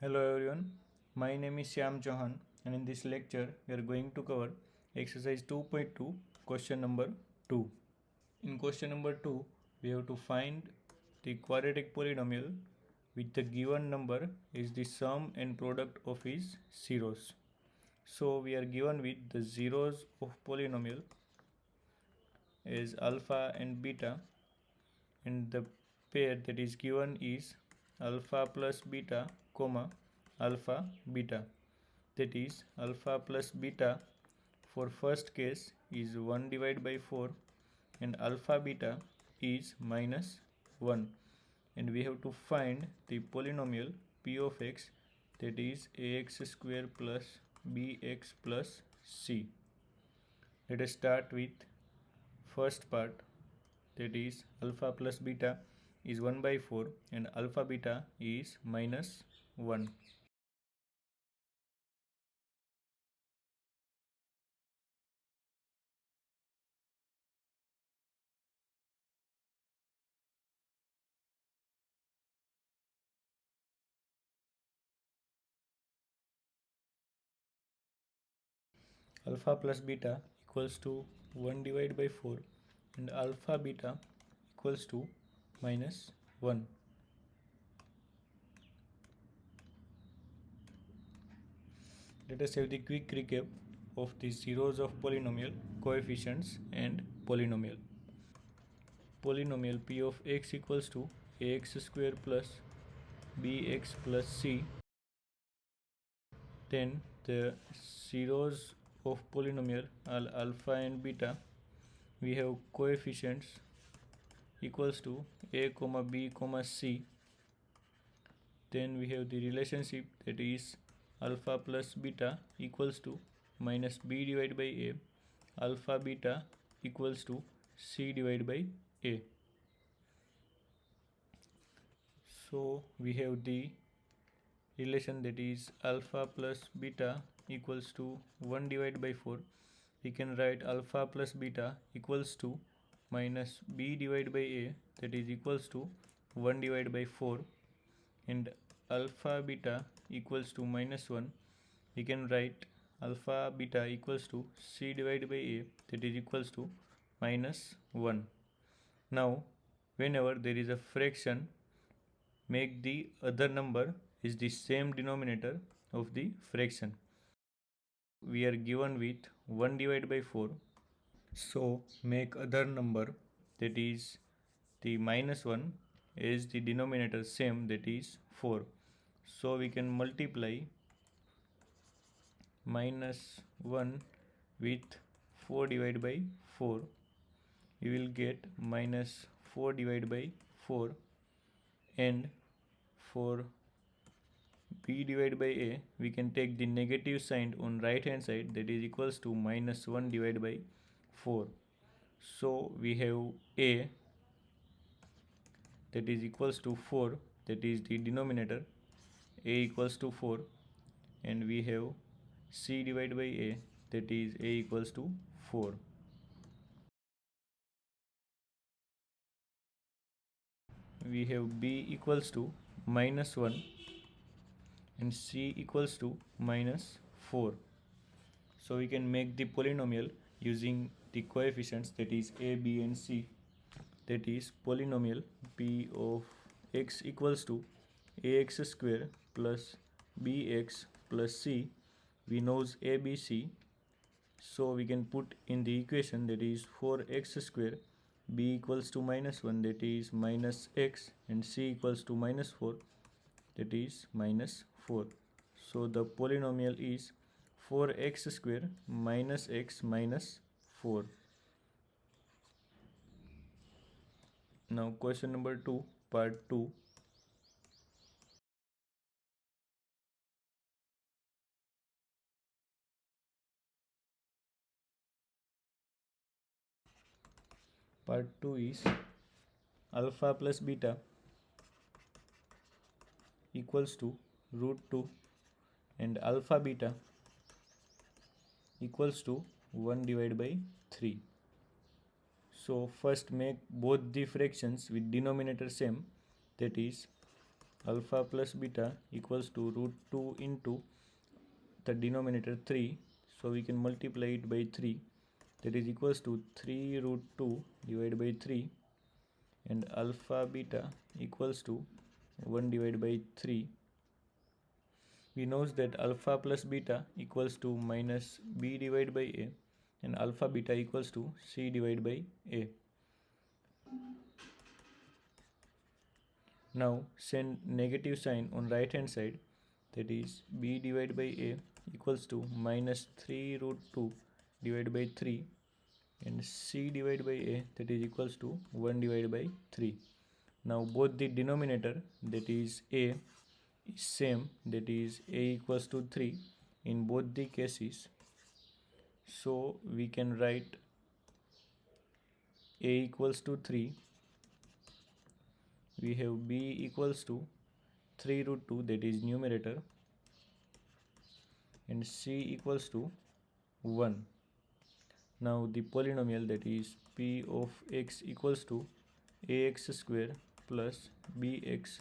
Hello everyone, my name is Shyam Chauhan and in this lecture we are going to cover exercise 2.2 question number 2. In question number 2 we have to find the quadratic polynomial with the given number is the sum and product of its zeros. So we are given with the zeros of polynomial as alpha and beta, and the pair that is given is alpha plus beta comma alpha beta, that is alpha plus beta for first case is 1 divided by 4 and alpha beta is minus 1, and we have to find the polynomial p of x, that is ax square plus bx plus c. Let us start with first part, that is alpha plus beta is 1 by 4 and alpha beta is minus 1. Alpha plus beta equals to 1 divided by 4 and alpha beta equals to minus 1. Let us have the quick recap of the zeros of polynomial, coefficients and polynomial. Polynomial p of x equals to ax square plus bx plus c. Then the zeros of polynomial are alpha and beta. We have coefficients equals to a comma b comma c. Then we have the relationship, that is alpha plus beta equals to minus b divided by a, alpha beta equals to c divided by a. So we have the relation, that is alpha plus beta equals to 1 divided by 4. We can write alpha plus beta equals to minus b divided by a, that is equals to 1 divided by 4, and alpha beta equals to minus 1. We can write alpha beta equals to c divided by a, that is equals to minus 1. Now whenever there is a fraction, make the other number is the same denominator of the fraction. We are given with 1 divided by 4, so make other number, that is the minus 1, as the denominator same, that is 4. So we can multiply minus 1 with 4 divided by 4. We will get minus 4 divided by 4, and for b divided by a we can take the negative sign on right hand side, that is equals to minus 1 divided by 4. So we have a, that is equals to 4, that is the denominator, a equals to 4, and we have c divided by a, that is a equals to 4. We have b equals to minus 1 and c equals to minus 4. So we can make the polynomial using the coefficients, that is a, b and c, that is polynomial p of x equals to ax square plus bx plus c. We knows abc, so we can put in the equation, that is 4x square, b equals to minus 1, that is minus x, and c equals to minus 4, that is minus 4. So the polynomial is 4x square minus x minus 4. Now question number 2, part 2. Part 2 is alpha plus beta equals to root 2 and alpha beta equals to 1 divided by 3. So first make both the fractions with denominator same, that is alpha plus beta equals to root 2 into the denominator 3, so we can multiply it by 3, that is equals to 3 root 2 divided by 3, and alpha beta equals to 1 divided by 3. We know that alpha plus beta equals to minus b divided by a, and alpha beta equals to c divided by a. Now send negative sign on right hand side, that is b divided by a equals to minus 3 root 2 divided by 3, and c divided by a, that is equals to 1 divided by 3. Now both the denominator, that is a, is same, that is a equals to 3 in both the cases, so we can write a equals to 3, we have b equals to 3 root 2, that is numerator, and c equals to 1. Now the polynomial, that is p of x equals to ax square plus bx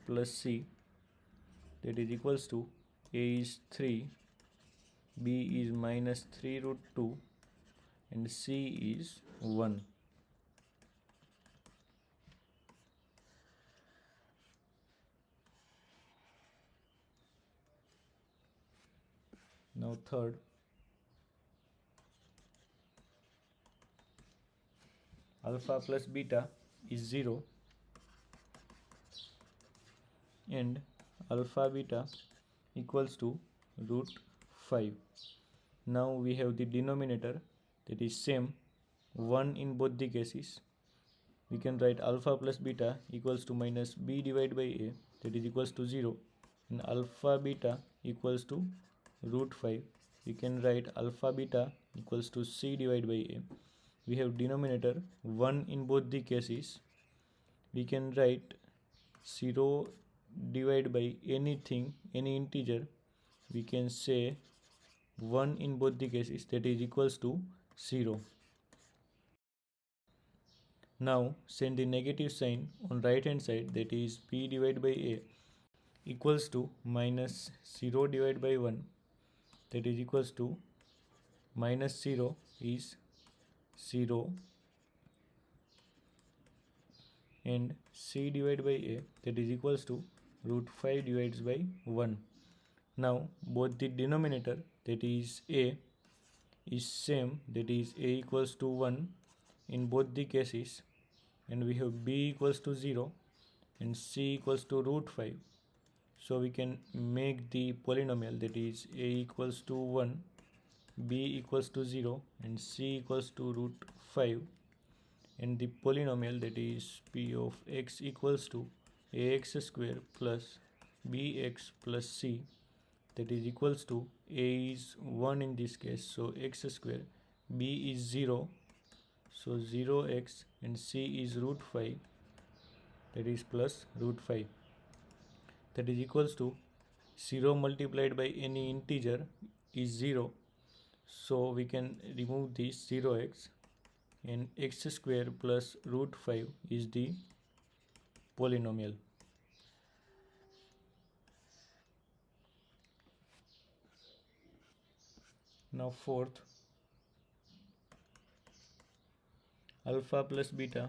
plus c, that is equals to a is 3, b is minus 3 root 2, and c is 1. Now third, alpha plus beta is 0, and alpha beta equals to root 5. Now we have the denominator, that is same, 1 in both the cases. We can write alpha plus beta equals to minus b divided by a, that is equals to 0, and alpha beta equals to root 5. We can write alpha beta equals to c divided by a. We have denominator 1 in both the cases. We can write 0 divided by anything, any integer. We can say 1 in both the cases, that is equals to 0. Now send the negative sign on right hand side, that is b divided by a equals to minus 0 divided by 1, that is equals to minus 0 is 0, and c divided by a, that is equals to root 5 divided by 1. Now both the denominator, that is a, is same, that is a equals to 1 in both the cases, and we have b equals to 0 and c equals to root 5. So we can make the polynomial, that is a equals to 1, b equals to 0, and c equals to root 5, and the polynomial, that is p of x equals to ax square plus bx plus c, that is equals to a is 1 in this case, so x square, b is 0, so 0x, and c is root 5, that is plus root 5, that is equals to 0 multiplied by any integer is 0, so we can remove this 0x, and x square plus root 5 is the polynomial. Now fourth, alpha plus beta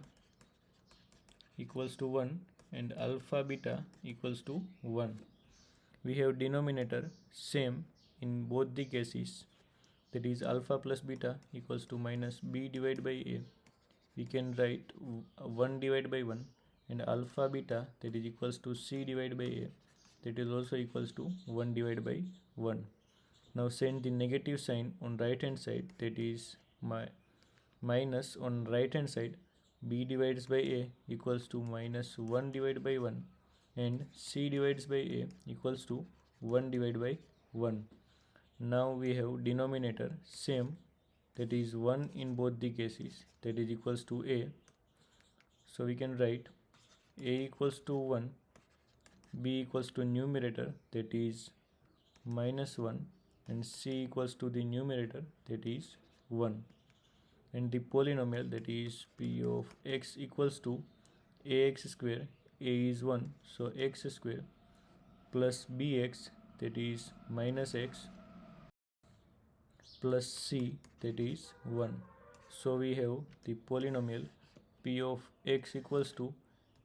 equals to 1 and alpha beta equals to 1. We have denominator same in both the cases, that is alpha plus beta equals to minus b divided by a. We can write 1 divided by 1, and alpha beta, that is equals to c divided by a, that is also equals to 1 divided by 1. Now send the negative sign on right hand side, that is minus on right hand side, b divides by a equals to minus 1 divided by 1, and c divides by a equals to 1 divided by 1. Now we have denominator same, that is 1 in both the cases, that is equals to a. So we can write a equals to 1, b equals to numerator, that is minus 1, and c equals to the numerator, that is 1. And the polynomial, that is p of x equals to ax square a is 1, so x square plus bx, that is minus x, plus c, that is 1. So we have the polynomial p of x equals to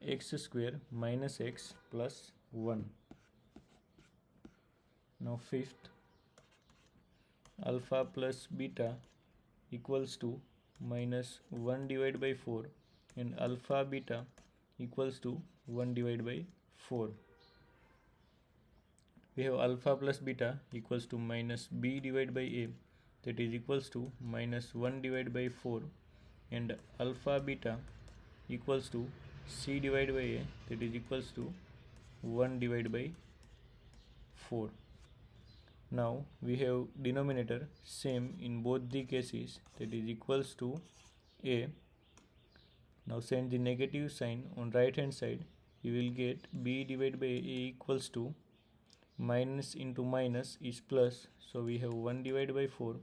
x square minus x plus 1. Now fifth, alpha plus beta equals to minus 1 divided by 4, and alpha beta equals to 1 divided by 4. We have alpha plus beta equals to minus b divided by a, that is equals to minus 1 divided by 4, and alpha beta equals to c divided by a, that is equals to 1 divided by 4. Now we have denominator same in both the cases, that is equals to a. Now send the negative sign on right hand side, you will get b divided by a equals to minus into minus is plus, so we have 1 divided by 4,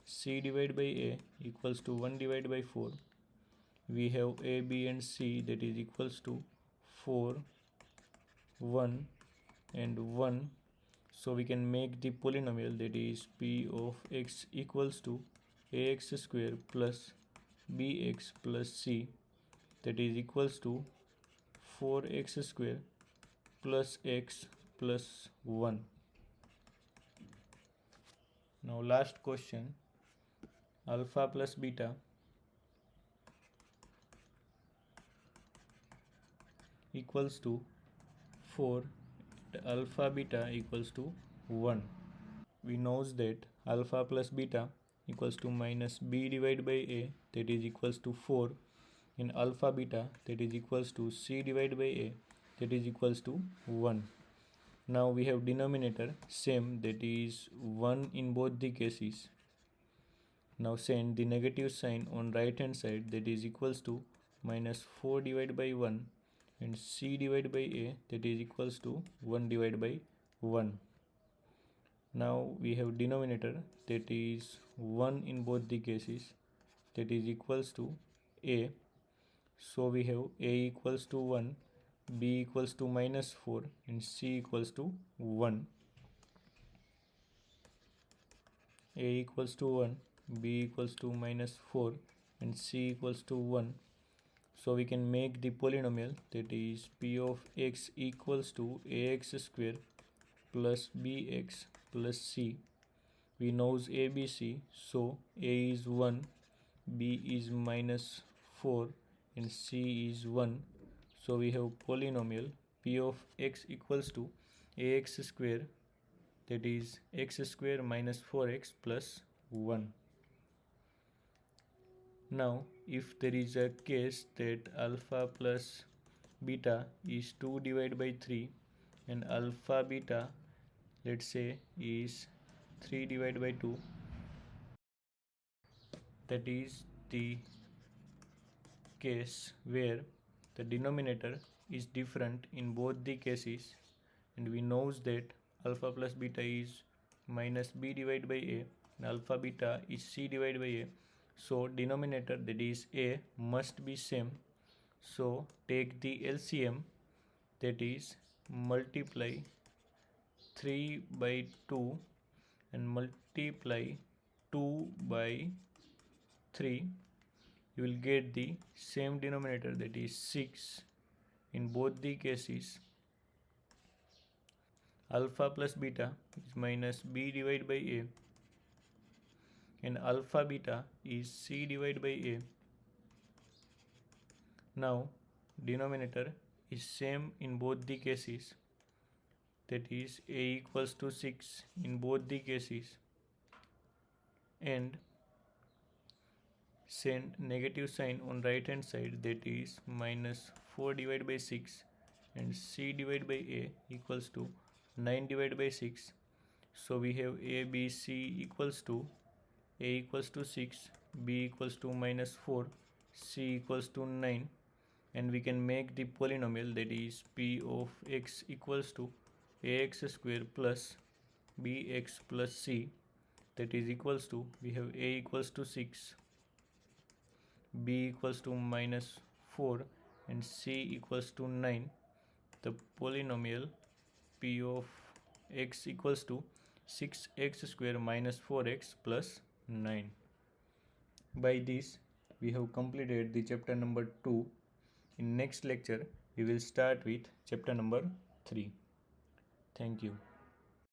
c divided by a equals to 1 divided by 4. We have a, b and c, that is equals to 4, 1 and 1. So we can make the polynomial, that is p of x equals to ax square plus bx plus c, that is equals to 4x square plus x plus 1. Now last question, alpha plus beta equals to 4 and alpha beta equals to 1. We knows that alpha plus beta equals to minus b divided by a, that is equals to 4, and alpha beta, that is equals to c divided by a, that is equals to 1. Now we have denominator same, that is 1 in both the cases. Now send the negative sign on right hand side, that is equals to minus 4 divided by 1, and c divided by a, that is equals to 1 divided by 1. Now we have denominator, that is 1 in both the cases, that is equals to a. So we have a equals to 1, b equals to minus 4, and c equals to 1. A equals to 1, b equals to minus 4, and c equals to 1. So we can make the polynomial, that is p of x equals to ax square plus bx plus c. We knows abc, so a is 1, b is minus 4, and c is 1. So we have polynomial p of x equals to ax square, that is x square minus 4x plus 1. Now if there is a case that alpha plus beta is 2 divided by 3, and alpha beta, let's say, is 3 divided by 2, that is the case where the denominator is different in both the cases, and we knows that alpha plus beta is minus b divided by a, and alpha beta is c divided by a. So denominator, that is a, must be same. So take the LCM, that is multiply 3 by 2 and multiply 2 by 3, you will get the same denominator, that is 6 in both the cases. Alpha plus beta is minus b divided by a, and alpha beta is c divided by a. Now denominator is same in both the cases, that is a equals to 6 in both the cases, and send negative sign on right hand side, that is minus 4 divided by 6, and c divided by a equals to 9 divided by 6. So we have a, b, c equals to a equals to 6, b equals to minus 4, c equals to 9, and we can make the polynomial, that is p of x equals to ax square plus bx plus c, that is equals to, we have a equals to 6, b equals to minus 4, and c equals to 9. the polynomial p of x equals to 6x square minus 4x plus 9. By this, we have completed the chapter number 2. In next lecture, we will start with chapter number 3. Thank you.